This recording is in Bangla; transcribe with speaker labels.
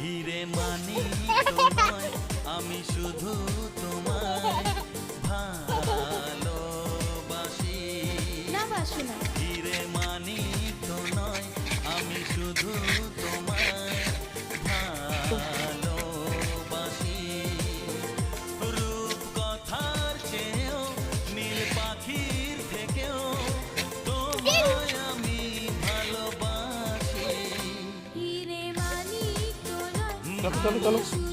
Speaker 1: হিরে মানি তো নয়, আমি শুধু তোমায় ভালোবাসি।
Speaker 2: না বাসো না।
Speaker 1: হিরে মানি তো নয়, আমি শুধু তোমায় ভালোবাসি। রূপ কথার চেয়েও নীল পাখির থেকেও তোমায় আমি ভালোবাসি।
Speaker 2: হিরে মানিক তো নয়,
Speaker 3: চলো চলো চলো।
Speaker 2: শুধু